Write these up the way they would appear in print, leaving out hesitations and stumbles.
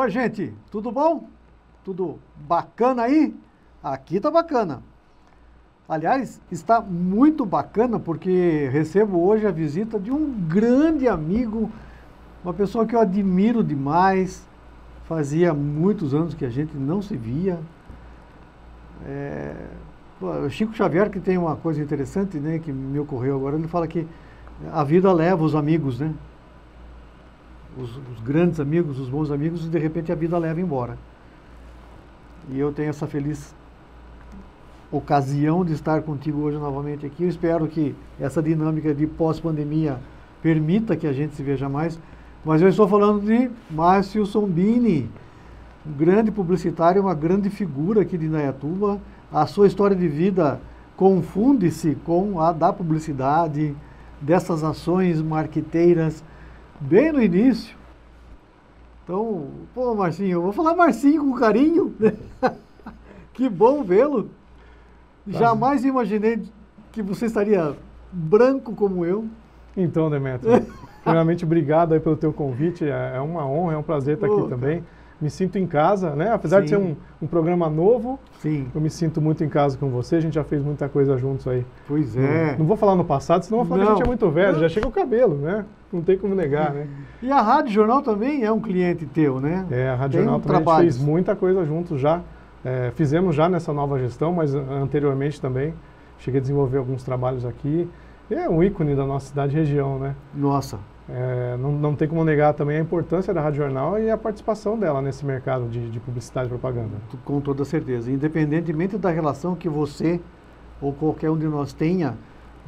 Opa, gente, tudo bom? Tudo bacana aí? Aqui tá bacana. Aliás, está muito bacana porque recebo hoje a visita de um grande amigo, uma pessoa que eu admiro demais. Fazia muitos anos que a gente não se via. O Chico Xavier, que tem uma coisa interessante, né, que me ocorreu agora, ele fala que a vida leva os amigos, né? Os grandes amigos, os bons amigos, e de repente a vida leva embora. E eu tenho essa feliz ocasião de estar contigo hoje novamente aqui. Eu espero que essa dinâmica de pós-pandemia permita que a gente se veja mais. Mas eu estou falando de Márcio Sombini, um grande publicitário, uma grande figura aqui de Indaiatuba. A sua história de vida confunde-se com a da publicidade, dessas ações marqueteiras, bem no início. Então, pô, Marcinho, eu vou falar Marcinho com carinho. Que bom vê-lo. Jamais imaginei que você estaria branco como eu. Então, Demetrio, primeiramente, obrigado aí pelo teu convite. É uma honra, é um prazer estar aqui também. Me sinto em casa, né? Apesar de ser um programa novo, eu me sinto muito em casa com você. A gente já fez muita coisa juntos aí. Pois é. Não vou falar no passado, senão vou falar que a gente é muito velho. Já chega o cabelo, né? Não tem como negar, né? E a Rádio Jornal também é um cliente teu, né? A Rádio Jornal também a gente fez muita coisa juntos já. Fizemos já nessa nova gestão, mas anteriormente também. Cheguei a desenvolver alguns trabalhos aqui. É um ícone da nossa cidade e região, né? Nossa. Não tem como negar também a importância da Rádio Jornal e a participação dela nesse mercado de publicidade e propaganda. Com toda certeza. Independentemente da relação que você ou qualquer um de nós tenha,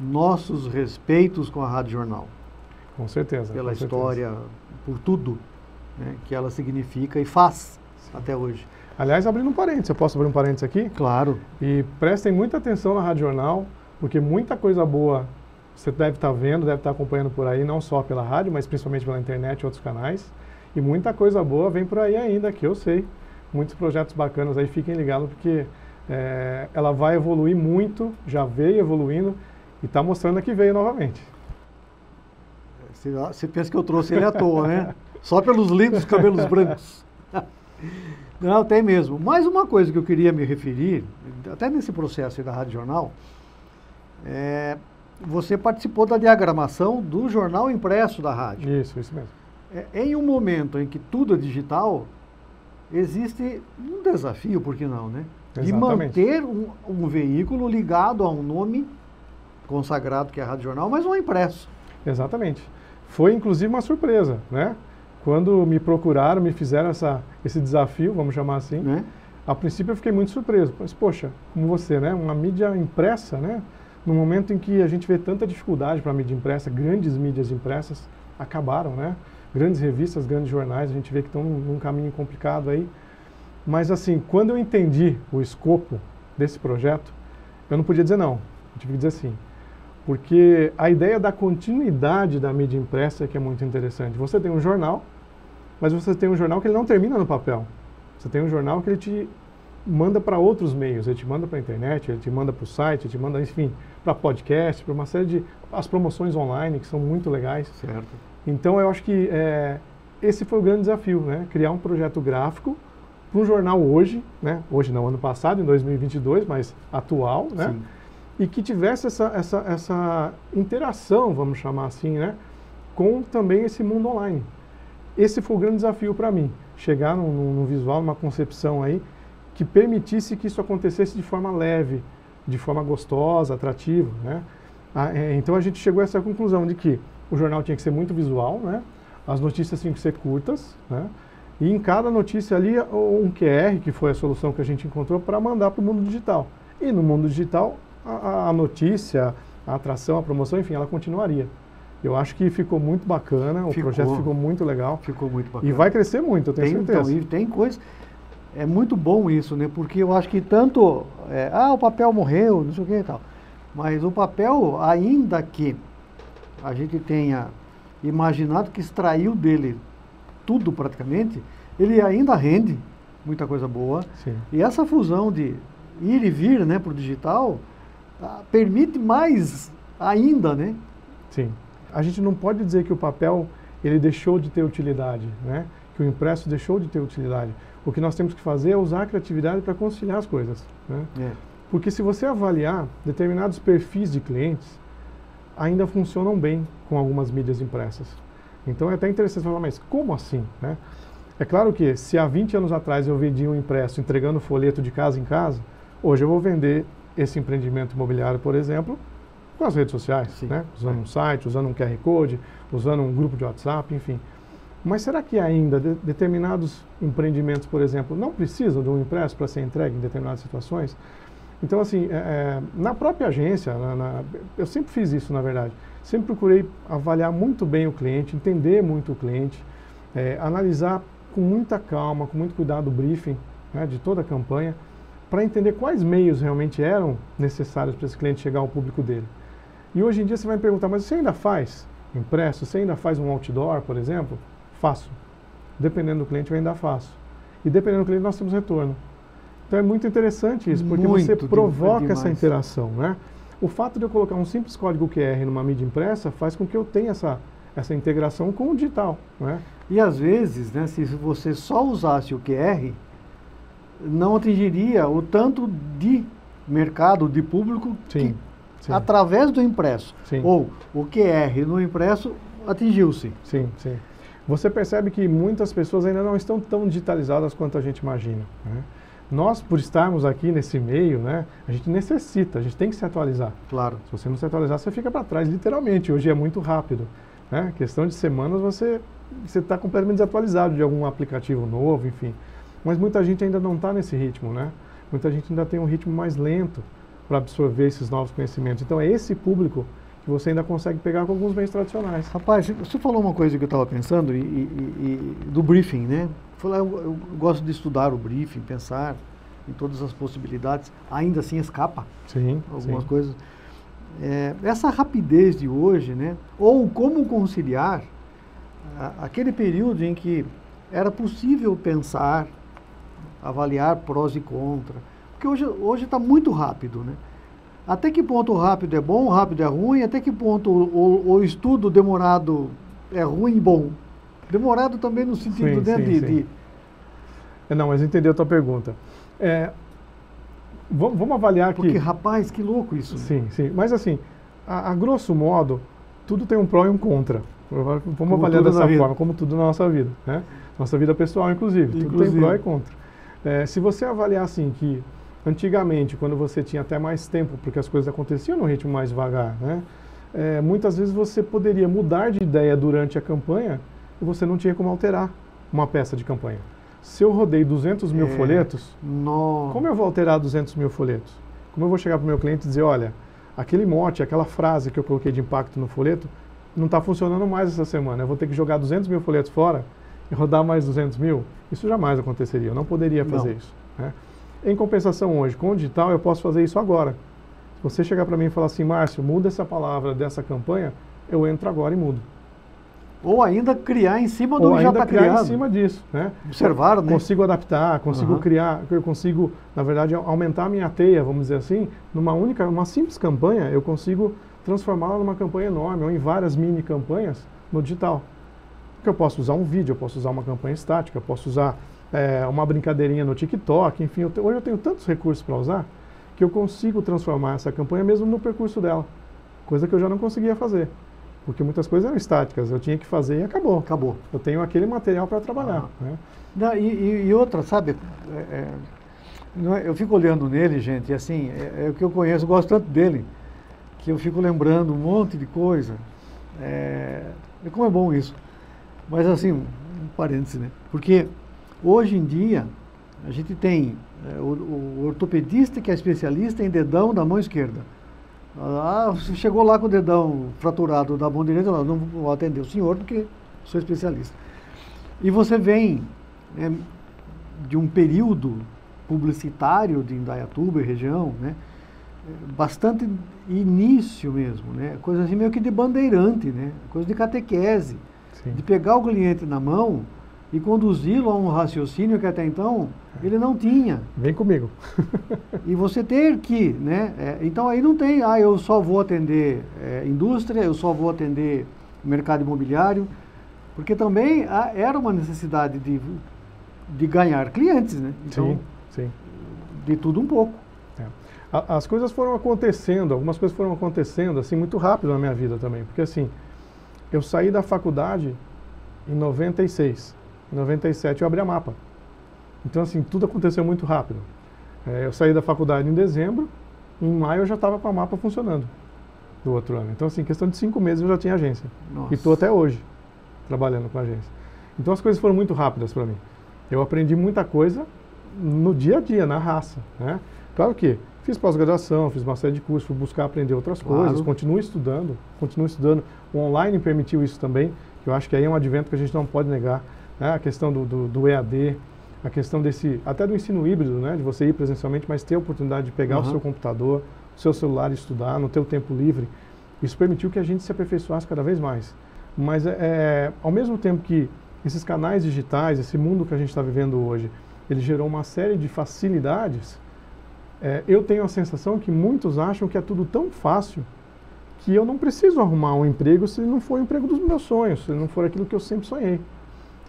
nossos respeitos com a Rádio Jornal. Com certeza. Pela história, por tudo, né, que ela significa e faz até hoje. Aliás, abrindo um parênteses, eu posso abrir um parênteses aqui? Claro. E prestem muita atenção na Rádio Jornal, porque muita coisa boa você deve estar vendo, deve estar acompanhando por aí, não só pela rádio, mas principalmente pela internet e outros canais. E muita coisa boa vem por aí ainda, que eu sei. Muitos projetos bacanas aí, fiquem ligados, porque ela vai evoluir muito, já veio evoluindo e está mostrando que veio novamente. Você pensa que eu trouxe ele à toa, né? Só pelos lindos cabelos brancos. Não, tem mesmo. Mais uma coisa que eu queria me referir, até nesse processo aí da Rádio Jornal, você participou da diagramação do jornal impresso da rádio. Isso mesmo. Em um momento em que tudo é digital, existe um desafio, por que não, né? De manter um veículo ligado a um nome consagrado que é a Rádio Jornal, mas não impresso. Exatamente. Foi inclusive uma surpresa, né? Quando me procuraram, me fizeram esse desafio, vamos chamar assim, a princípio eu fiquei muito surpreso. Mas, poxa, como você, né? Uma mídia impressa, né? No momento em que a gente vê tanta dificuldade para a mídia impressa, grandes mídias impressas acabaram, né? Grandes revistas, grandes jornais, a gente vê que estão num caminho complicado aí. Mas assim, quando eu entendi o escopo desse projeto, eu não podia dizer não, eu tive que dizer sim. Porque a ideia da continuidade da mídia impressa é que é muito interessante. Você tem um jornal, mas você tem um jornal que ele não termina no papel. Você tem um jornal que ele te manda para outros meios, ele te manda para a internet, ele te manda para o site, ele te manda, enfim, para podcast, para uma série de as promoções online, que são muito legais. Certo. Então, eu acho que esse foi o grande desafio, né? Criar um projeto gráfico para um jornal hoje, né? Hoje não, ano passado, em 2022, mas atual, né? Sim. E que tivesse essa interação, vamos chamar assim, né? Com também esse mundo online. Esse foi o grande desafio para mim, chegar num visual, numa concepção aí, que permitisse que isso acontecesse de forma leve, de forma gostosa, atrativa, né? Então a gente chegou a essa conclusão de que o jornal tinha que ser muito visual, né? As notícias tinham que ser curtas, né? E em cada notícia ali um QR, que foi a solução que a gente encontrou para mandar para o mundo digital. E no mundo digital, a notícia, a atração, a promoção, enfim, ela continuaria. Eu acho que ficou muito bacana, o projeto ficou muito legal. Ficou muito bacana. E vai crescer muito, eu tenho certeza. Então, e tem coisa... É muito bom isso, né? Porque eu acho que tanto... o papel morreu, não sei o que e tal. Mas o papel, ainda que a gente tenha imaginado que extraiu dele tudo praticamente, ele ainda rende muita coisa boa. Sim. E essa fusão de ir e vir, né, para o digital, permite mais ainda, né? Sim. A gente não pode dizer que o papel ele deixou de ter utilidade, né? Que que o impresso deixou de ter utilidade. O que nós temos que fazer é usar a criatividade para conciliar as coisas, né? Porque se você avaliar, determinados perfis de clientes ainda funcionam bem com algumas mídias impressas. Então é até interessante falar, mas como assim, né? É claro que se há 20 anos atrás eu vendia um impresso entregando folheto de casa em casa, hoje eu vou vender esse empreendimento imobiliário, por exemplo, com as redes sociais, né? Usando um site, usando um QR Code, usando um grupo de WhatsApp, enfim. Mas será que ainda determinados empreendimentos, por exemplo, não precisam de um impresso para ser entregue em determinadas situações? Então, assim, na própria agência, eu sempre fiz isso, na verdade. Sempre procurei avaliar muito bem o cliente, entender muito o cliente, analisar com muita calma, com muito cuidado o briefing, né, de toda a campanha, para entender quais meios realmente eram necessários para esse cliente chegar ao público dele. E hoje em dia você vai me perguntar, mas você ainda faz impresso? Você ainda faz um outdoor, por exemplo? Faço. Dependendo do cliente, eu ainda faço. E dependendo do cliente, nós temos retorno. Então é muito interessante isso, porque você provoca essa interação, né? O fato de eu colocar um simples código QR numa mídia impressa faz com que eu tenha essa integração com o digital, né? E às vezes, né, se você só usasse o QR, não atingiria o tanto de mercado, de público, que, através do impresso. Ou o QR no impresso atingiu-se. Sim, sim. Você percebe que muitas pessoas ainda não estão tão digitalizadas quanto a gente imagina, né? Nós, por estarmos aqui nesse meio, né, a gente tem que se atualizar. Claro. Se você não se atualizar, você fica para trás, literalmente. Hoje é muito rápido, né? Questão de semanas, você está completamente desatualizado de algum aplicativo novo, enfim. Mas muita gente ainda não está nesse ritmo, né? Muita gente ainda tem um ritmo mais lento para absorver esses novos conhecimentos. Então é esse público que você ainda consegue pegar com alguns meios tradicionais. Rapaz, você falou uma coisa que eu estava pensando, do briefing, né? Eu gosto de estudar o briefing, pensar em todas as possibilidades, ainda assim escapa algumas coisas. Essa rapidez de hoje, né? Ou como conciliar aquele período em que era possível pensar, avaliar prós e contras, porque hoje está muito rápido, né? Até que ponto o rápido é bom, o rápido é ruim, até que ponto o estudo demorado é ruim e bom. Demorado também no sentido de... Não, mas entendi a tua pergunta. Vamos avaliar aqui... Porque, rapaz, que louco isso. Sim, sim. Mas assim, a grosso modo, tudo tem um pró e um contra. Vamos avaliar dessa forma, como tudo na nossa vida, né? Nossa vida pessoal, inclusive. Tudo tem pró e contra. Se você avaliar assim que antigamente, quando você tinha até mais tempo, porque as coisas aconteciam num ritmo mais devagar, né? Muitas vezes você poderia mudar de ideia durante a campanha e você não tinha como alterar uma peça de campanha. Se eu rodei 200 mil folhetos, como eu vou alterar 200 mil folhetos? Como eu vou chegar para o meu cliente e dizer, olha, aquele mote, aquela frase que eu coloquei de impacto no folheto, não está funcionando mais essa semana, eu vou ter que jogar 200 mil folhetos fora e rodar mais 200 mil? Isso jamais aconteceria, eu não poderia fazer isso, né? Em compensação hoje, com o digital eu posso fazer isso agora. Se você chegar para mim e falar assim, Márcio, muda essa palavra dessa campanha, eu entro agora e mudo. Ou ainda criar em cima do que já está criado. Criar em cima disso, né? Observar, né? Consigo adaptar, consigo criar, eu consigo, na verdade, aumentar a minha teia, vamos dizer assim, uma simples campanha, eu consigo transformá-la numa campanha enorme, ou em várias mini campanhas no digital. Porque eu posso usar um vídeo, eu posso usar uma campanha estática, eu posso usar uma brincadeirinha no TikTok, enfim, hoje eu tenho tantos recursos para usar, que eu consigo transformar essa campanha mesmo no percurso dela, coisa que eu já não conseguia fazer. Porque muitas coisas eram estáticas, eu tinha que fazer e acabou. Acabou. Eu tenho aquele material para trabalhar. Né? Não, e outra, sabe, eu fico olhando nele, gente, e assim, é o que eu conheço, eu gosto tanto dele, que eu fico lembrando um monte de coisa. E como é bom isso. Mas assim, um parêntese, né? Porque hoje em dia, a gente tem o ortopedista que é especialista em dedão da mão esquerda. Você chegou lá com o dedão fraturado da mão direita, não vou atender o senhor porque sou especialista. E você vem de um período publicitário de Indaiatuba e região, né, bastante início mesmo, né, coisa assim meio que de bandeirante, né, coisa de catequese, de pegar o cliente na mão e conduzi-lo a um raciocínio que até então ele não tinha. Vem comigo. E você ter que, né? Então aí não tem, eu só vou atender indústria, eu só vou atender mercado imobiliário. Porque também era uma necessidade de ganhar clientes, né? Então, sim. De tudo um pouco. As coisas foram acontecendo, algumas coisas foram acontecendo assim muito rápido na minha vida também, porque assim, eu saí da faculdade em 96, em 97 eu abri a Mapa. Então assim, tudo aconteceu muito rápido. Eu saí da faculdade em dezembro, em maio eu já estava com a Mapa funcionando do outro ano. Então assim, em questão de 5 meses eu já tinha agência. Nossa. E estou até hoje trabalhando com a agência. Então as coisas foram muito rápidas para mim. Eu aprendi muita coisa no dia a dia, na raça, né? Claro que fiz pós-graduação, fiz uma série de cursos, fui buscar aprender outras coisas, continuo estudando. O online permitiu isso também, que eu acho que aí é um advento que a gente não pode negar, né? A questão do EAD, a questão até do ensino híbrido, né? De você ir presencialmente, mas ter a oportunidade de pegar o seu computador, o seu celular e estudar no teu tempo livre. Isso permitiu que a gente se aperfeiçoasse cada vez mais. Mas ao mesmo tempo que esses canais digitais, esse mundo que a gente está vivendo hoje, ele gerou uma série de facilidades, eu tenho a sensação que muitos acham que é tudo tão fácil que eu não preciso arrumar um emprego se não for o emprego dos meus sonhos, se não for aquilo que eu sempre sonhei.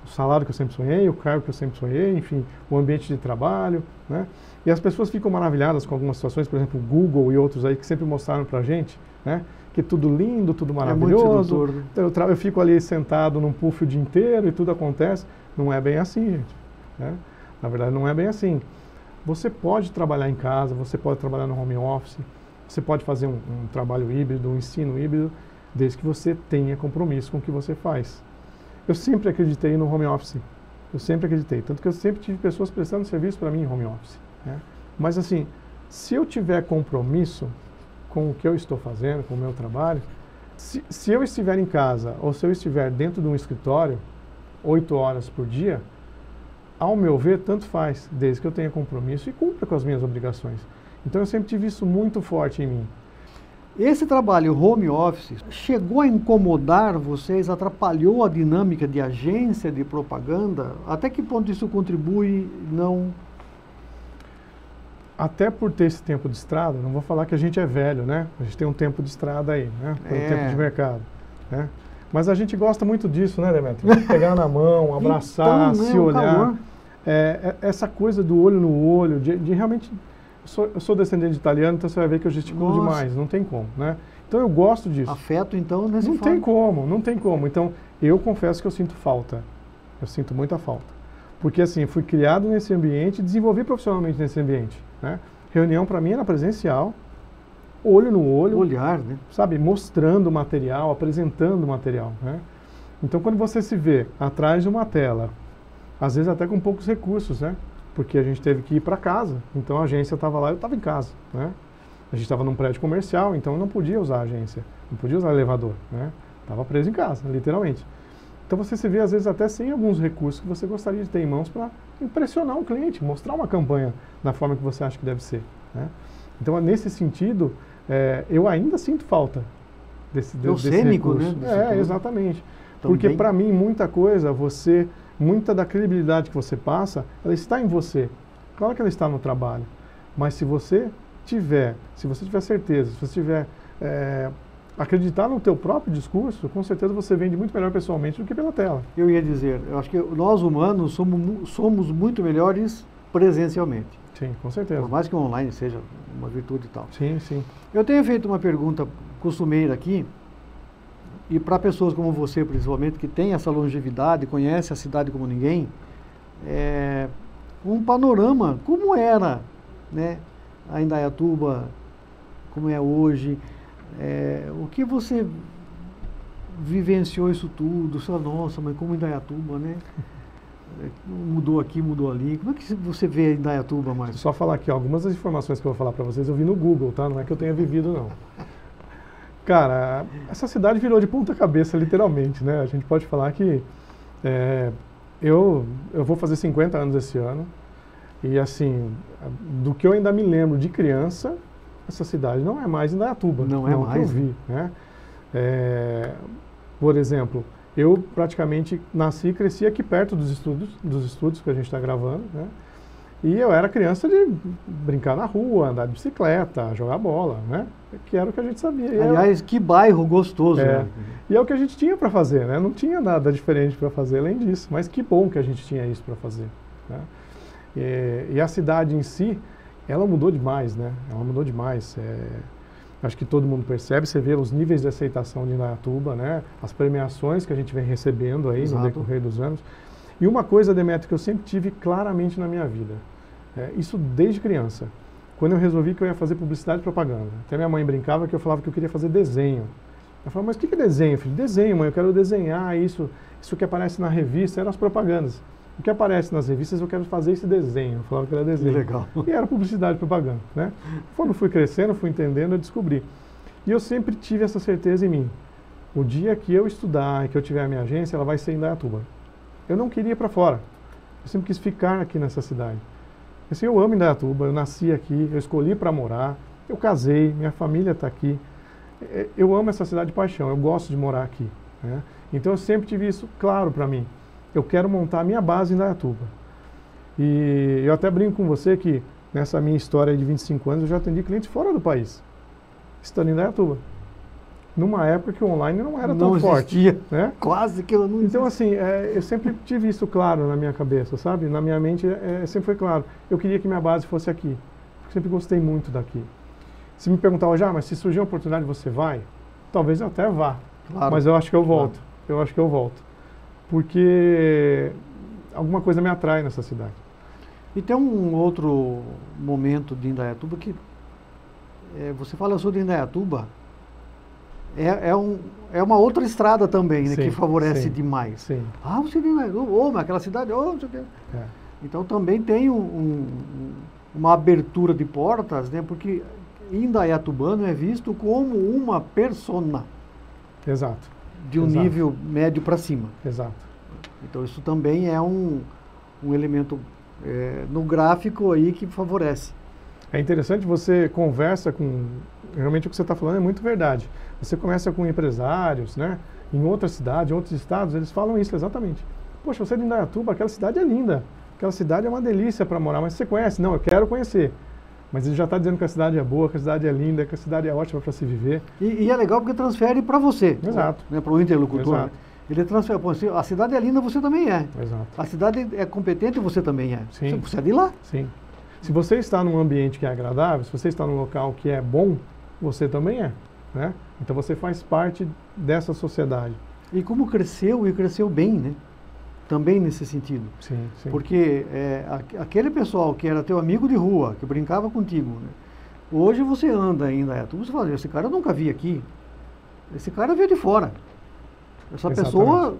O salário que eu sempre sonhei, o cargo que eu sempre sonhei, enfim, o ambiente de trabalho, né? E as pessoas ficam maravilhadas com algumas situações, por exemplo, o Google e outros aí que sempre mostraram pra gente, né? Que tudo lindo, tudo maravilhoso. É muito sedutor. Eu fico ali sentado num puff o dia inteiro e tudo acontece. Não é bem assim, gente, né? Na verdade, não é bem assim. Você pode trabalhar em casa, você pode trabalhar no home office, você pode fazer um trabalho híbrido, um ensino híbrido, desde que você tenha compromisso com o que você faz. Eu sempre acreditei no home office, eu sempre acreditei, tanto que eu sempre tive pessoas prestando serviço para mim em home office, né? Mas assim, se eu tiver compromisso com o que eu estou fazendo, com o meu trabalho, se eu estiver em casa ou se eu estiver dentro de um escritório 8 horas por dia, ao meu ver, tanto faz, desde que eu tenha compromisso e cumpra com as minhas obrigações. Então eu sempre tive isso muito forte em mim. Esse trabalho home office chegou a incomodar vocês, atrapalhou a dinâmica de agência de propaganda? Até que ponto isso contribui, não? Até por ter esse tempo de estrada, não vou falar que a gente é velho, né? A gente tem um tempo de estrada aí, né? Um tempo de mercado, né? Mas a gente gosta muito disso, né, Demetrio? Pegar na mão, abraçar, então, se olhar. Essa coisa do olho no olho, de realmente... Eu sou descendente de italiano, então você vai ver que eu gesticulo demais, não tem como, né? Então eu gosto disso. Afeto, então, não tem como, não tem como. Então, eu confesso que eu sinto falta. Eu sinto muita falta. Porque, assim, fui criado nesse ambiente e desenvolvi profissionalmente nesse ambiente, né? Reunião, para mim, era presencial, olho no olho. Olhar, né? Sabe? Mostrando o material, apresentando o material, né? Então, quando você se vê atrás de uma tela, às vezes até com poucos recursos, né? Porque a gente teve que ir para casa, então a agência estava lá e eu estava em casa, né? A gente estava num prédio comercial, então eu não podia usar a agência, não podia usar elevador, né? Estava preso em casa, literalmente. Então você se vê às vezes até sem alguns recursos que você gostaria de ter em mãos para impressionar um cliente, mostrar uma campanha da forma que você acha que deve ser, né? Então nesse sentido, eu ainda sinto falta desse recurso. Né? Exatamente. Também. Porque para mim muita coisa, muita da credibilidade que você passa, ela está em você. Claro que ela está no trabalho, mas se você tiver certeza, se você tiver acreditar no teu próprio discurso, com certeza você vende muito melhor pessoalmente do que pela tela. Eu ia dizer, eu acho que nós humanos somos muito melhores presencialmente. Sim, com certeza. Por mais que o online seja uma virtude e tal. Sim, sim. Eu tenho feito uma pergunta costumeira aqui, e para pessoas como você, principalmente, que tem essa longevidade, conhece a cidade como ninguém, um panorama, como era, né, a Indaiatuba, como é hoje, o que você vivenciou isso tudo, você fala, nossa, mas como Indaiatuba, né? Mudou aqui, mudou ali. Como é que você vê Indaiatuba mais? Só falar aqui, algumas das informações que eu vou falar para vocês eu vi no Google, tá? Não é que eu tenha vivido, não. Cara, essa cidade virou de ponta cabeça, literalmente, né? A gente pode falar que eu vou fazer 50 anos esse ano e, assim, do que eu ainda me lembro de criança, essa cidade não é mais Indaiatuba. Não é mais? Que eu vi, né? Por exemplo, eu praticamente nasci e cresci aqui perto dos estúdios que a gente está gravando, né? E eu era criança de brincar na rua, andar de bicicleta, jogar bola, né? Que era o que a gente sabia. Aliás, que bairro gostoso. Né? E é o que a gente tinha para fazer, né? Não tinha nada diferente para fazer além disso. Mas que bom que a gente tinha isso para fazer, né? E a cidade em si, ela mudou demais, né? Ela mudou demais. Acho que todo mundo percebe, você vê os níveis de aceitação de Indaiatuba, né? As premiações que a gente vem recebendo aí no decorrer dos anos. E uma coisa, Demetrio, que eu sempre tive claramente na minha vida, isso desde criança. Quando eu resolvi que eu ia fazer publicidade e propaganda. Até minha mãe brincava que eu falava que eu queria fazer desenho. Ela falava, mas o que é desenho, filho? Desenho, mãe, eu quero desenhar isso que aparece na revista, eram as propagandas. O que aparece nas revistas, eu quero fazer esse desenho. Eu falava que era desenho. Legal. E era publicidade e propaganda, né? Quando fui crescendo, fui entendendo, eu descobri. E eu sempre tive essa certeza em mim. O dia que eu estudar e que eu tiver a minha agência, ela vai ser em Indaiatuba. Eu não queria ir para fora. Eu sempre quis ficar aqui nessa cidade. Assim, eu amo Indaiatuba, eu nasci aqui, eu escolhi para morar, eu casei, minha família está aqui. Eu amo essa cidade de paixão, eu gosto de morar aqui, né? Então eu sempre tive isso claro para mim. Eu quero montar a minha base em Indaiatuba. E eu até brinco com você que nessa minha história de 25 anos eu já atendi clientes fora do país, estando em Indaiatuba. Numa época que o online não era tão forte, né? Quase que eu não Então assim, eu sempre tive isso claro na minha cabeça, sabe? Na minha mente sempre foi claro. Eu queria que minha base fosse aqui, porque sempre gostei muito daqui. Se me perguntar, já, mas se surgir uma oportunidade você vai? Talvez eu até vá, claro, mas eu acho que eu volto. Claro. Eu acho que eu volto. Porque alguma coisa me atrai nessa cidade. E tem um outro momento de Indaiatuba que você fala sobre Indaiatuba, é uma outra estrada também, né, que favorece demais. Sim. Ah, você de Indaiatuba, mas aquela cidade, não sei o quê. Então também tem uma abertura de portas, né, porque indaiatubano é visto como uma persona. Exato. De um nível médio para cima. Exato. Então isso também é um elemento no gráfico aí que favorece. É interessante, você conversa com... Realmente o que você está falando é muito verdade. Você conversa com empresários, né? Em outras cidades, em outros estados, eles falam isso exatamente. Poxa, você é de Indaiatuba, aquela cidade é linda. Aquela cidade é uma delícia para morar, mas você conhece? Não, eu quero conhecer. Mas ele já está dizendo que a cidade é boa, que a cidade é linda, que a cidade é ótima para se viver. E é legal porque transfere para você. Exato. Né, para o interlocutor. Exato. Né? Ele transfere, pô, a cidade é linda, você também é. Exato. A cidade é competente, você também é. Sim. Você é de lá. Sim. Se você está num ambiente que é agradável, se você está num local que é bom, você também é, né? Então você faz parte dessa sociedade. E como cresceu, e cresceu bem, né? Também nesse sentido. Sim, sim. Porque aquele pessoal que era teu amigo de rua, que brincava contigo, né? Hoje você anda em Indaiatuba, você fala, esse cara eu nunca vi aqui. Esse cara veio de fora. Essa pessoa,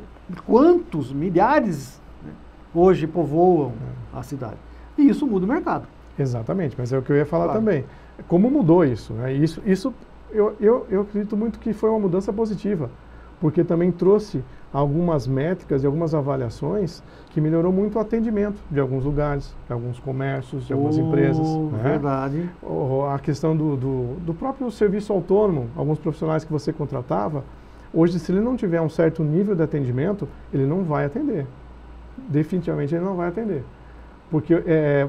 quantos, milhares, né, hoje povoam a cidade. E isso muda o mercado. Exatamente, mas é o que eu ia falar também. Como mudou isso, né? Isso eu acredito muito que foi uma mudança positiva, porque também trouxe algumas métricas e algumas avaliações que melhorou muito o atendimento de alguns lugares, de alguns comércios, de algumas empresas. Né? Verdade. A questão do próprio serviço autônomo, alguns profissionais que você contratava, hoje se ele não tiver um certo nível de atendimento, ele não vai atender. Definitivamente ele não vai atender. Porque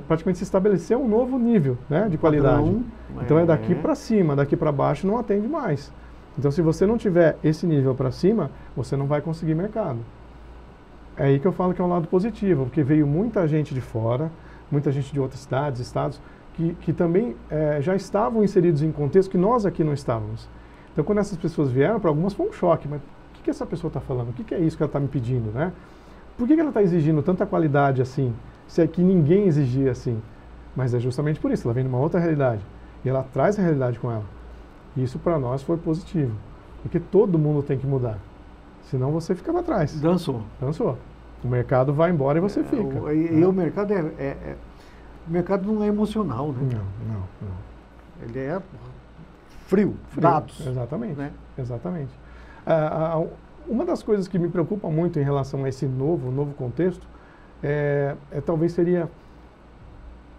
praticamente se estabeleceu um novo nível, né, de qualidade. Então é daqui para cima, daqui para baixo não atende mais. Então se você não tiver esse nível para cima, você não vai conseguir mercado. É aí que eu falo que é um lado positivo, porque veio muita gente de fora, muita gente de outras cidades, estados, que também já estavam inseridos em contexto que nós aqui não estávamos. Então quando essas pessoas vieram, para algumas foi um choque, mas o que essa pessoa está falando? O que é isso que ela está me pedindo, né? Por que ela está exigindo tanta qualidade assim? Se é que ninguém exigia assim. Mas é justamente por isso, ela vem de uma outra realidade. E ela traz a realidade com ela. E isso para nós foi positivo. Porque todo mundo tem que mudar. Senão você fica para trás. Dançou. O mercado vai embora e você fica. O mercado o mercado não é emocional, né? Não. Ele é frio. Dados. Exatamente. Né? Exatamente. Uma das coisas que me preocupa muito em relação a esse novo contexto talvez seria,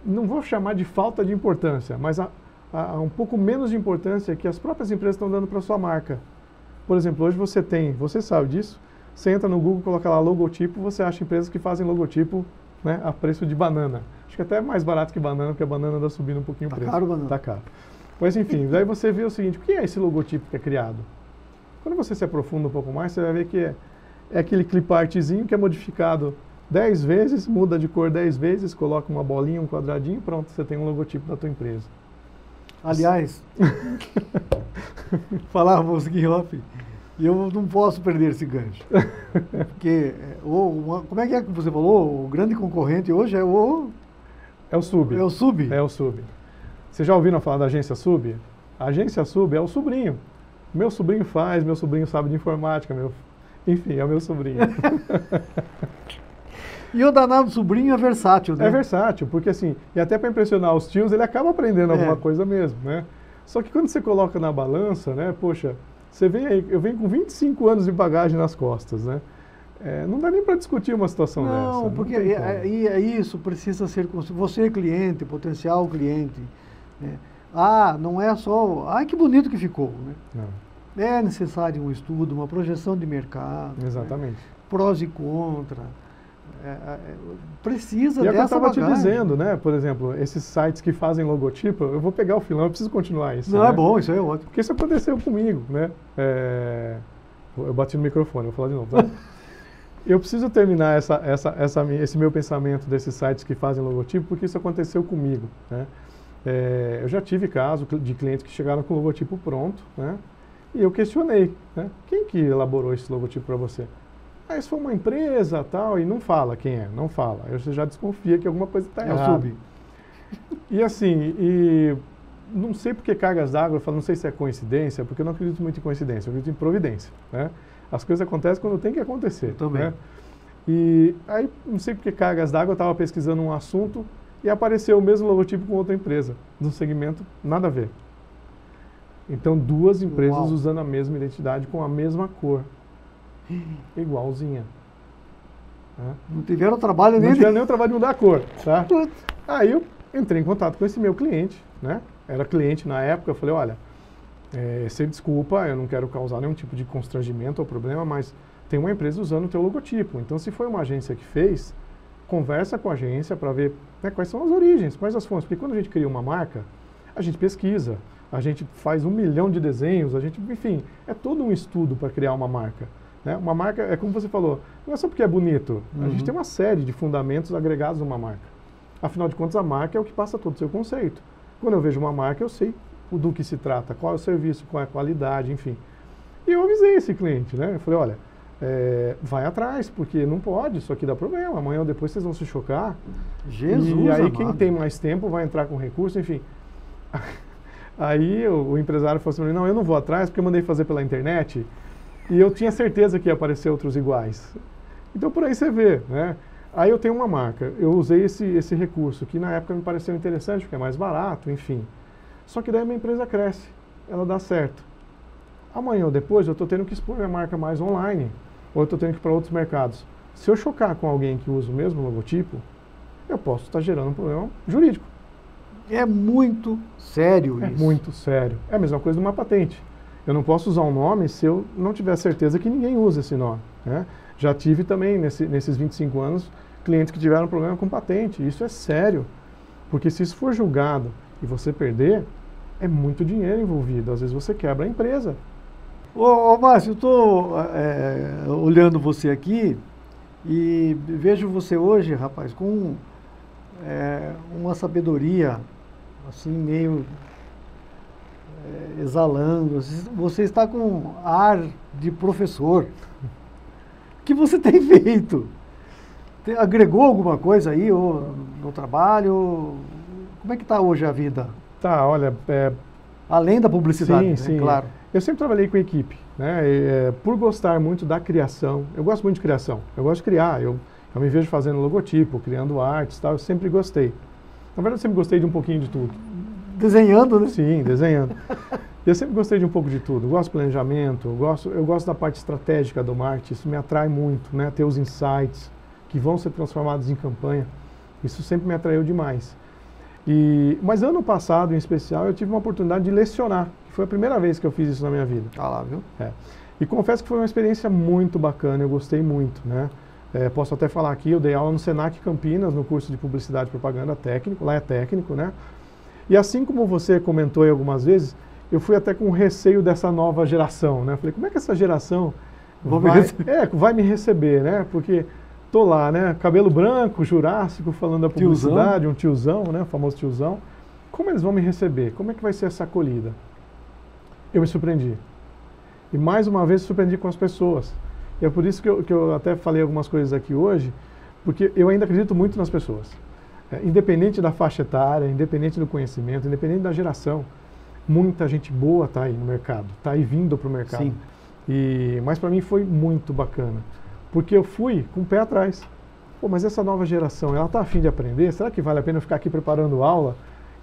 não vou chamar de falta de importância, mas um pouco menos de importância que as próprias empresas estão dando para a sua marca. Por exemplo, hoje você sabe disso, você entra no Google, coloca lá logotipo, você acha empresas que fazem logotipo, né, a preço de banana. Acho que até é mais barato que banana, porque a banana anda subindo um pouquinho o preço. Tá caro, banana. Tá caro. Mas enfim, daí você vê o seguinte, o que é esse logotipo que é criado? Quando você se aprofunda um pouco mais, você vai ver que é aquele clipartzinho que é modificado 10 vezes, muda de cor 10 vezes, coloca uma bolinha, um quadradinho, pronto, você tem um logotipo da tua empresa. Aliás, falávamos aqui off, e eu não posso perder esse gancho. Porque, como é que você falou? O grande concorrente hoje é o... É o Sub. É o Sub? É o Sub. Vocês já ouviram falar da agência Sub? A agência Sub é o sobrinho. Meu sobrinho faz, meu sobrinho sabe de informática, enfim, é o meu sobrinho. E o danado sobrinho é versátil, né? É versátil, porque assim, e até para impressionar os tios, ele acaba aprendendo alguma coisa mesmo, né? Só que quando você coloca na balança, né, poxa, você vem aí, eu venho com 25 anos de bagagem nas costas, né? Não dá nem para discutir uma situação dessa. Não, porque isso precisa ser... Você é cliente, potencial cliente, né? Não é só... que bonito que ficou, né? Não. É necessário um estudo, uma projeção de mercado. Exatamente. Né? Prós e contras. Precisa dessa bagagem. E é o que eu estava te dizendo, né? Por exemplo, esses sites que fazem logotipo, eu vou pegar o filão, eu preciso continuar isso. Não, né? é bom, isso é ótimo. Porque isso aconteceu comigo, né? Eu bati no microfone, vou falar de novo, tá? Eu preciso terminar esse meu pensamento desses sites que fazem logotipo, porque isso aconteceu comigo, né? Eu já tive caso de clientes que chegaram com o logotipo pronto, né? E eu questionei, né? Quem que elaborou esse logotipo para você? Isso foi uma empresa, tal, e não fala quem é, não fala. Aí você já desconfia que alguma coisa está errada. Sub. E assim, não sei porque cargas d'água, eu falo, não sei se é coincidência, porque eu não acredito muito em coincidência, eu acredito em providência, né? As coisas acontecem quando tem que acontecer. Eu também. Né? E aí, não sei porque cargas d'água, eu estava pesquisando um assunto e apareceu o mesmo logotipo com outra empresa, do segmento nada a ver. Então, duas empresas usando a mesma identidade com a mesma cor. Igualzinha. Né? Não tiveram trabalho nem... Não tiveram nem o trabalho de mudar a cor. Tá? Aí eu entrei em contato com esse meu cliente, né? Era cliente na época, eu falei, olha, sem desculpa, eu não quero causar nenhum tipo de constrangimento ou problema, mas tem uma empresa usando o teu logotipo. Então, se foi uma agência que fez, conversa com a agência para ver, né, quais são as origens, quais as fontes. Porque quando a gente cria uma marca, a gente pesquisa, a gente faz 1 milhão de desenhos, enfim, é todo um estudo para criar uma marca. Né? Uma marca, é como você falou, não é só porque é bonito. A gente tem uma série de fundamentos agregados a uma marca. Afinal de contas, a marca é o que passa todo o seu conceito. Quando eu vejo uma marca, eu sei do que se trata, qual é o serviço, qual é a qualidade, enfim. E eu avisei esse cliente, né? Eu falei, olha, vai atrás, porque não pode, isso aqui dá problema, amanhã ou depois vocês vão se chocar. Jesus E aí amado. Quem tem mais tempo vai entrar com recurso, enfim. Aí o empresário falou assim, não, eu não vou atrás porque eu mandei fazer pela internet e eu tinha certeza que ia aparecer outros iguais. Então por aí você vê, né? Aí eu tenho uma marca, eu usei esse recurso que na época me pareceu interessante porque é mais barato, enfim. Só que daí a minha empresa cresce, ela dá certo. Amanhã ou depois eu estou tendo que expor minha marca mais online, ou eu estou tendo que ir para outros mercados. Se eu chocar com alguém que usa o mesmo logotipo, eu posso estar gerando um problema jurídico. É muito sério isso. É muito sério. É a mesma coisa de uma patente. Eu não posso usar um nome se eu não tiver certeza que ninguém usa esse nome. Né? Já tive também, nesses 25 anos, clientes que tiveram problema com patente. Isso é sério, porque se isso for julgado e você perder, é muito dinheiro envolvido. Às vezes você quebra a empresa. Ô Márcio, eu estou olhando você aqui e vejo você hoje, rapaz, com uma sabedoria, assim, meio exalando. Você está com ar de professor. O que você tem feito? Agregou alguma coisa aí no trabalho? Como é que está hoje a vida? Tá, olha... Além da publicidade, sim, né? Claro. Eu sempre trabalhei com equipe, né? Por gostar muito da criação, eu gosto muito de criação, eu gosto de criar, eu me vejo fazendo logotipo, criando artes, tal, eu sempre gostei. Na verdade, eu sempre gostei de um pouquinho de tudo. Desenhando, né? Sim, desenhando. Eu sempre gostei de um pouco de tudo, eu gosto de planejamento, eu gosto da parte estratégica do marketing, isso me atrai muito, né? Ter os insights que vão ser transformados em campanha, isso sempre me atraiu demais. Mas ano passado, em especial, eu tive uma oportunidade de lecionar, que foi a primeira vez que eu fiz isso na minha vida. Ah lá, viu? E confesso que foi uma experiência muito bacana, eu gostei muito, né? Posso até falar aqui, eu dei aula no Senac Campinas, no curso de Publicidade e Propaganda técnico, lá é técnico, né? E assim como você comentou aí algumas vezes, eu fui até com receio dessa nova geração, né? Falei, como é que essa geração vai me receber, né? Porque tô lá, né? Cabelo branco, jurássico, falando da publicidade, um tiozão, né? O famoso tiozão. Como eles vão me receber? Como é que vai ser essa acolhida? Eu me surpreendi. E mais uma vez surpreendi com as pessoas. E é por isso que eu até falei algumas coisas aqui hoje, porque eu ainda acredito muito nas pessoas. Independente da faixa etária, independente do conhecimento, independente da geração, muita gente boa está aí no mercado, está aí vindo para o mercado. Sim. Mas para mim foi muito bacana, porque eu fui com o pé atrás. Pô, mas essa nova geração, ela está a fim de aprender? Será que vale a pena eu ficar aqui preparando aula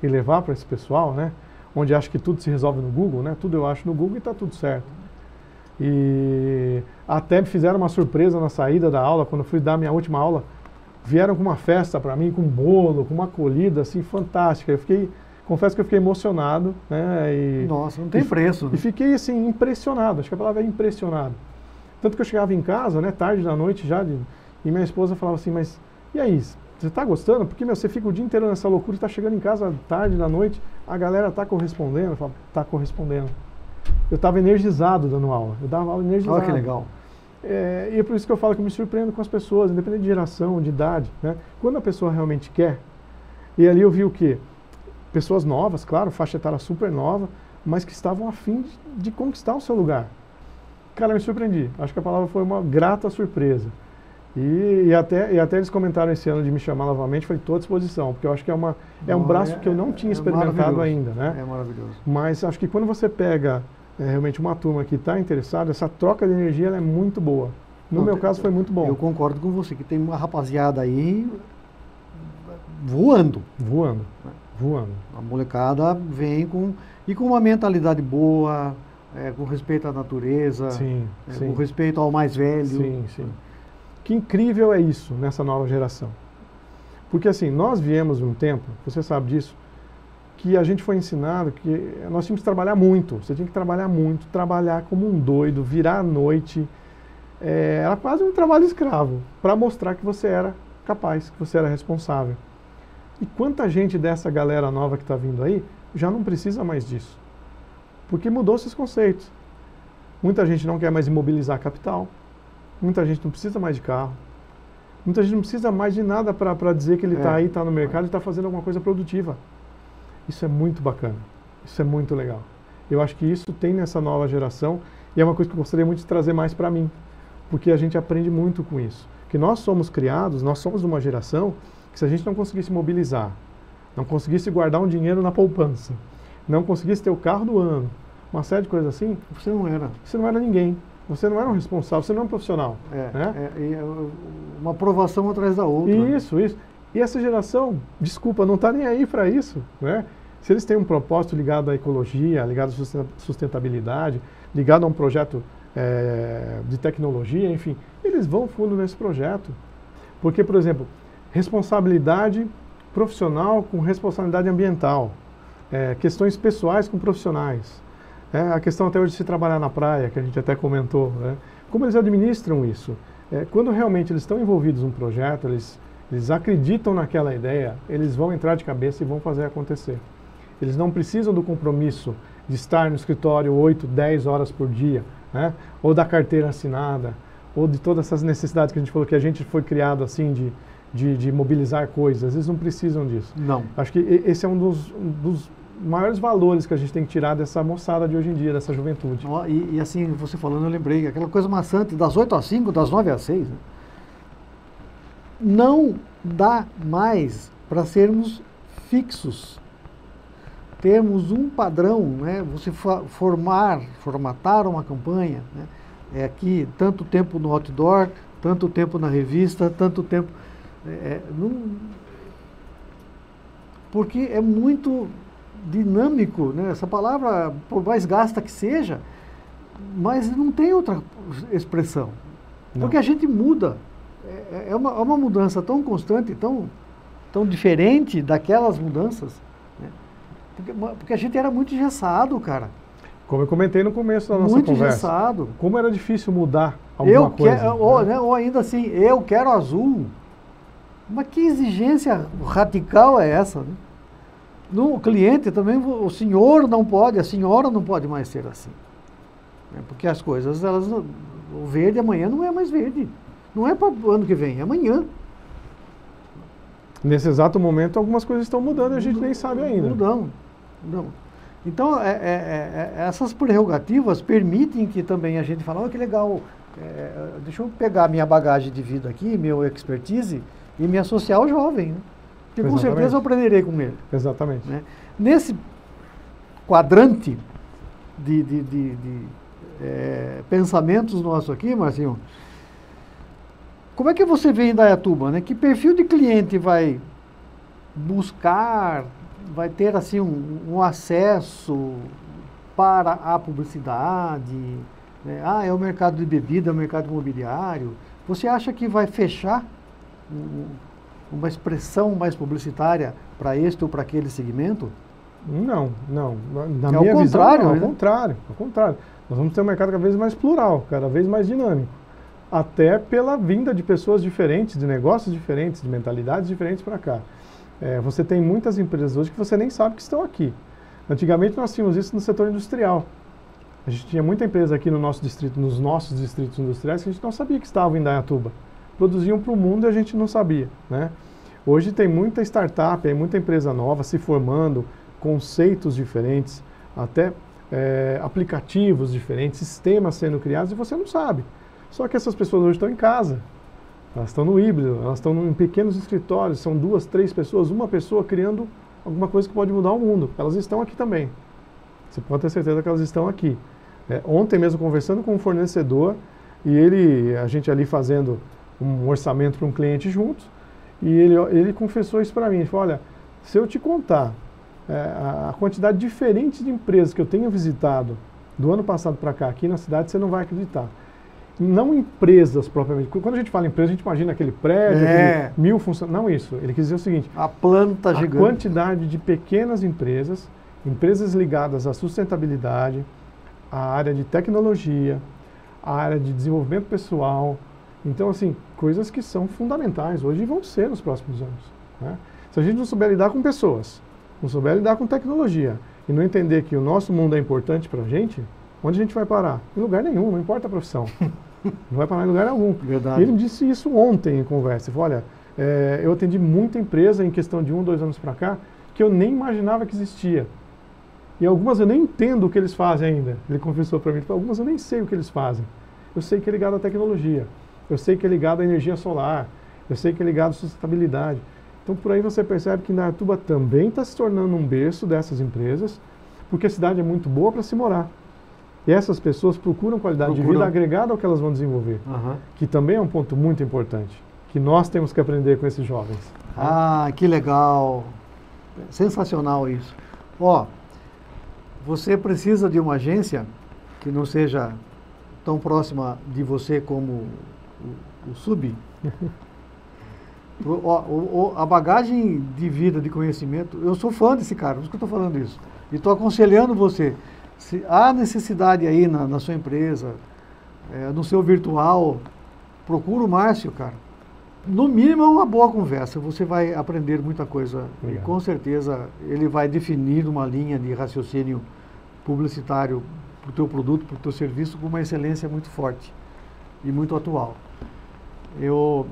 e levar para esse pessoal, né? Onde acha que tudo se resolve no Google, né? Tudo eu acho no Google e está tudo certo. E até me fizeram uma surpresa na saída da aula, quando eu fui dar minha última aula, vieram com uma festa para mim, com um bolo, com uma acolhida assim fantástica. Confesso que eu fiquei emocionado, né? Nossa, não tem preço. Né? E fiquei assim impressionado, acho que a palavra é impressionado. Tanto que eu chegava em casa, né, tarde da noite já, e minha esposa falava assim, mas e aí, você está gostando? Porque, meu, você fica o dia inteiro nessa loucura, está chegando em casa tarde da noite, a galera está correspondendo? Eu falo, está correspondendo. Eu estava energizado dando aula, eu dava aula energizado. Olha que legal. E é por isso que eu falo que eu me surpreendo com as pessoas, independente de geração, de idade, né? Quando a pessoa realmente quer, e ali eu vi o quê? Pessoas novas, claro, faixa etária super nova, mas que estavam a fim de conquistar o seu lugar. Cara, eu me surpreendi. Acho que a palavra foi uma grata surpresa. E até eles comentaram esse ano de me chamar novamente, falei, estou à disposição, porque eu acho que é um braço que eu não tinha experimentado ainda, né? É maravilhoso. Mas acho que quando você pega realmente uma turma que está interessada, essa troca de energia ela é muito boa. No meu caso foi muito bom. Eu concordo com você, que tem uma rapaziada aí voando. Voando. A molecada vem com uma mentalidade boa, com respeito à natureza, sim. com respeito ao mais velho. Sim. Que incrível é isso nessa nova geração. Porque assim, nós viemos de um tempo, você sabe disso, que a gente foi ensinado que nós tínhamos que trabalhar muito. Você tinha que trabalhar muito, trabalhar como um doido, virar à noite. Era quase um trabalho escravo, para mostrar que você era capaz, que você era responsável. E quanta gente dessa galera nova que está vindo aí já não precisa mais disso. Porque mudou esses conceitos. Muita gente não quer mais imobilizar capital. Muita gente não precisa mais de carro. Muita gente não precisa mais de nada para dizer que ele está aí, está no mercado e está fazendo alguma coisa produtiva. Isso é muito bacana. Isso é muito legal. Eu acho que isso tem nessa nova geração e é uma coisa que eu gostaria muito de trazer mais para mim. Porque a gente aprende muito com isso. Que nós somos criados, nós somos de uma geração que se a gente não conseguisse mobilizar, não conseguisse guardar um dinheiro na poupança, não conseguisse ter o carro do ano, uma série de coisas assim, você não era ninguém. Você não era um responsável, você não é um profissional. Uma aprovação atrás da outra. Isso. E essa geração, desculpa, não está nem aí para isso. Né? Se eles têm um propósito ligado à ecologia, ligado à sustentabilidade, ligado a um projeto de tecnologia, enfim, eles vão fundo nesse projeto. Porque, por exemplo, responsabilidade profissional com responsabilidade ambiental, questões pessoais com profissionais. A questão até hoje de se trabalhar na praia, que a gente até comentou, né? Como eles administram isso? Quando realmente eles estão envolvidos num projeto, eles acreditam naquela ideia, eles vão entrar de cabeça e vão fazer acontecer. Eles não precisam do compromisso de estar no escritório 8, 10 horas por dia, né? Ou da carteira assinada, ou de todas essas necessidades que a gente falou, que a gente foi criado assim de mobilizar coisas. Eles não precisam disso. Não. Acho que esse é um dos maiores valores que a gente tem que tirar dessa moçada de hoje em dia, dessa juventude. E assim, você falando, eu lembrei, aquela coisa maçante, das 8 às 5, das 9 às 6, né? Não dá mais para sermos fixos. Termos um padrão, né? Você formatar uma campanha, né? Aqui, tanto tempo no outdoor, tanto tempo na revista, tanto tempo... porque é muito dinâmico, né? Essa palavra, por mais gasta que seja, mas não tem outra expressão. Não. Porque a gente muda. É uma mudança tão constante, tão diferente daquelas mudanças, né? Porque a gente era muito engessado, cara. Como eu comentei no começo da nossa conversa. Muito engessado. Como era difícil mudar alguma coisa. Ou ainda assim, eu quero azul. Mas que exigência radical é essa, né? No cliente também, o senhor não pode, a senhora não pode mais ser assim. Né? Porque as coisas, o verde amanhã não é mais verde. Não é para o ano que vem, é amanhã. Nesse exato momento, algumas coisas estão mudando e a gente nem sabe ainda. Mudam. Então, essas prerrogativas permitem que também a gente fale, que legal, deixa eu pegar minha bagagem de vida aqui, meu expertise, e me associar ao jovem, né? Que com certeza eu aprenderei com ele. Exatamente. Né? Nesse quadrante de pensamentos nossos aqui, Marcinho, como é que você vê em Indaiatuba, né? Que perfil de cliente vai buscar, vai ter assim um acesso para a publicidade? Né? É o mercado de bebida, é o mercado imobiliário. Você acha que vai fechar uma expressão mais publicitária para este ou para aquele segmento? Não. Na minha visão, ao contrário. Nós vamos ter um mercado cada vez mais plural, cada vez mais dinâmico. Até pela vinda de pessoas diferentes, de negócios diferentes, de mentalidades diferentes para cá. Você tem muitas empresas hoje que você nem sabe que estão aqui. Antigamente nós tínhamos isso no setor industrial. A gente tinha muita empresa aqui no nosso distrito, nos nossos distritos industriais, que a gente não sabia que estavam em Indaiatuba. Produziam para o mundo e a gente não sabia, né? Hoje tem muita startup, muita empresa nova se formando, conceitos diferentes, até aplicativos diferentes, sistemas sendo criados e você não sabe. Só que essas pessoas hoje estão em casa, elas estão no híbrido, elas estão em pequenos escritórios, são 2, 3 pessoas, uma pessoa criando alguma coisa que pode mudar o mundo. Elas estão aqui também. Você pode ter certeza que elas estão aqui. Ontem mesmo conversando com um fornecedor e a gente ali fazendo um orçamento para um cliente juntos, e ele confessou isso para mim. Ele falou, olha, se eu te contar a quantidade diferente de empresas que eu tenho visitado do ano passado para cá aqui na cidade, você não vai acreditar. Não empresas propriamente. Quando a gente fala empresa, a gente imagina aquele prédio, aquele 1000 funcionários. Não isso. Ele quis dizer o seguinte. A planta gigante. A quantidade de pequenas empresas, empresas ligadas à sustentabilidade, à área de tecnologia, à área de desenvolvimento pessoal. Então, assim, coisas que são fundamentais hoje e vão ser nos próximos anos. Né? Se a gente não souber lidar com pessoas, não souber lidar com tecnologia e não entender que o nosso mundo é importante para a gente, onde a gente vai parar? Em lugar nenhum, não importa a profissão. Não vai parar em lugar algum. Verdade. E ele me disse isso ontem em conversa. Ele falou, olha, eu atendi muita empresa em questão de 1, 2 anos para cá que eu nem imaginava que existia. E algumas eu nem entendo o que eles fazem ainda. Ele confessou para mim, algumas eu nem sei o que eles fazem. Eu sei que é ligado à tecnologia. Eu sei que é ligado à energia solar. Eu sei que é ligado à sustentabilidade. Então, por aí você percebe que Indaiatuba também está se tornando um berço dessas empresas, porque a cidade é muito boa para se morar. E essas pessoas procuram qualidade de vida agregada ao que elas vão desenvolver, que também é um ponto muito importante, que nós temos que aprender com esses jovens. Que legal! Sensacional isso. Você precisa de uma agência que não seja tão próxima de você como o Sub. A bagagem de vida, de conhecimento, eu sou fã desse cara, por isso que eu estou falando isso. E estou aconselhando você. Se há necessidade aí na sua empresa, no seu virtual, procura o Márcio, cara. No mínimo é uma boa conversa, você vai aprender muita coisa. Obrigado. E com certeza ele vai definir uma linha de raciocínio publicitário para o teu produto, para o teu serviço, com uma excelência muito forte e muito atual. Eu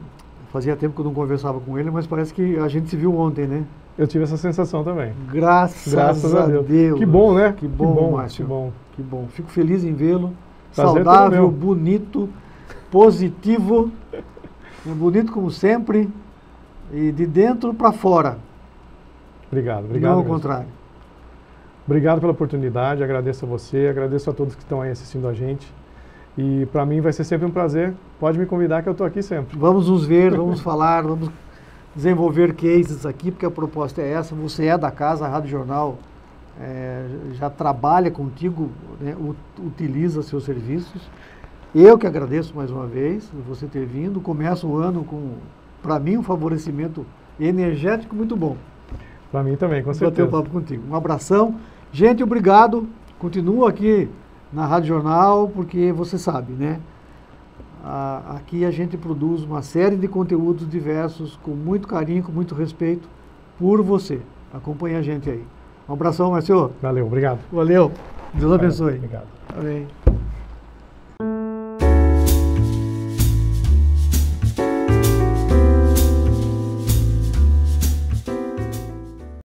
fazia tempo que eu não conversava com ele, mas parece que a gente se viu ontem, né? Eu tive essa sensação também. Graças a Deus. Que bom, né? Que bom, Márcio. Que bom. Que bom. Fico feliz em vê-lo. Prazer saudável, bonito, positivo, bonito como sempre, e de dentro para fora. Obrigado. Não ao contrário. Obrigado pela oportunidade, agradeço a você, agradeço a todos que estão aí assistindo a gente. E para mim vai ser sempre um prazer. Pode me convidar que eu estou aqui sempre. Vamos nos ver, vamos falar, vamos desenvolver cases aqui, porque a proposta é essa. Você é da casa, a Rádio Jornal já trabalha contigo, né, utiliza seus serviços. Eu que agradeço mais uma vez você ter vindo. Começa o ano com, para mim, um favorecimento energético muito bom. Para mim também, com certeza. Vou ter um papo contigo. Um abração. Gente, obrigado. Continua aqui na Rádio Jornal, porque você sabe, né? Aqui a gente produz uma série de conteúdos diversos, com muito carinho, com muito respeito, por você. Acompanhe a gente aí. Um abração, Márcio. Valeu, obrigado. Valeu. Deus abençoe. Obrigado. Amém.